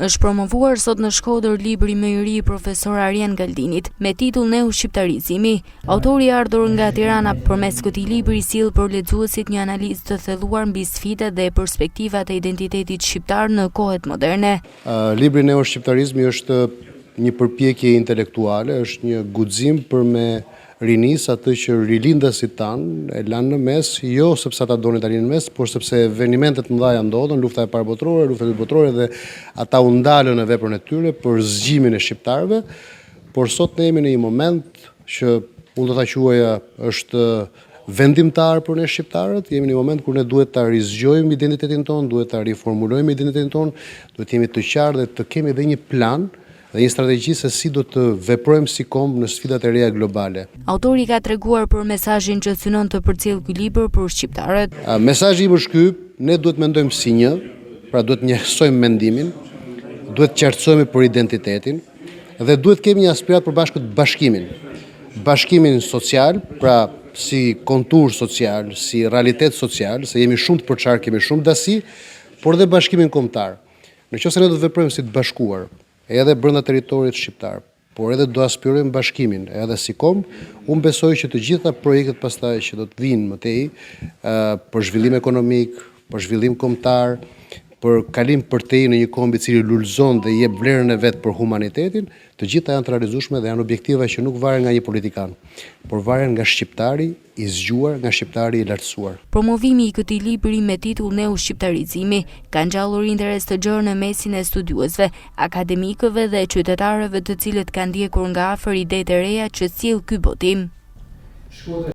Është promovuar sot në Shkodër libri më i ri i profesor Arjen Galdinit me titull Neushqiptarizimi. Autori i ardhur nga Tirana përmes këtij libri sjell për lexuesit një analizë të thelluar mbi sfidat dhe perspektivat e identitetit shqiptar në kohët moderne. Libri Neushqiptarizmi është një përpjekje intelektuale, është një guxim për me rinis atë që rilindasit tanë e lanë në mes, jo sepse ata donin ta linë në mes, por sepse evenimentet mëdha ndodhen, lufta e parë botërore, lufta e dytë botërore dhe ata u ndalën në veprën e tyre për zgjimin e shqiptarëve, por sot ne jemi në një moment që unë do ta quaja është vendimtar për ne shqiptarët, jemi në një moment kur ne duhet ta rizgjojmë identitetin tonë, duhet ta riformulojmë identitetin tonë, duhet jemi të qartë dhe të kemi edhe një plan dhe një strategji se si do të veprojmë si kombë në sfidat e reja globale. Autori ka treguar për mesazhin që synon të përcjellë ky libër për shqiptarët. Mesazhi im është ky, ne duhet mendojmë si një, pra duhet njësojmë mendimin, duhet qartësohemi për identitetin dhe duhet kemi një aspirat për bashkët bashkimin. Bashkimin social, pra si kontur social, si realitet social, se jemi shumë të përçarë, kemi shumë dasi, por dhe bashkimin kombëtar. Nëse ne do të veprojmë si të bashkuar, edhe brenda territorit shqiptar, por edhe do aspirojmë bashkimin, edhe si kombë, unë besoj që të gjitha projektet pastaj që do të vinë më tej, për zhvillim ekonomik, për zhvillim kombëtar, për kalim përtej në një kombë i cili lulëzon dhe jep vlerën e vet për humanitetin, të gjitha janë të realizueshme dhe janë objektiva që nuk varen nga një politikan, por varen nga shqiptari i zgjuar, nga shqiptari i lartësuar. Promovimi i këtij libri me titull Neushqiptarizimi ka ngjallur interes të gjerë në mesin e studiuesve, akademikëve dhe qytetarëve të cilët kanë ndjekur nga afër idetë e reja që sjell ky botim.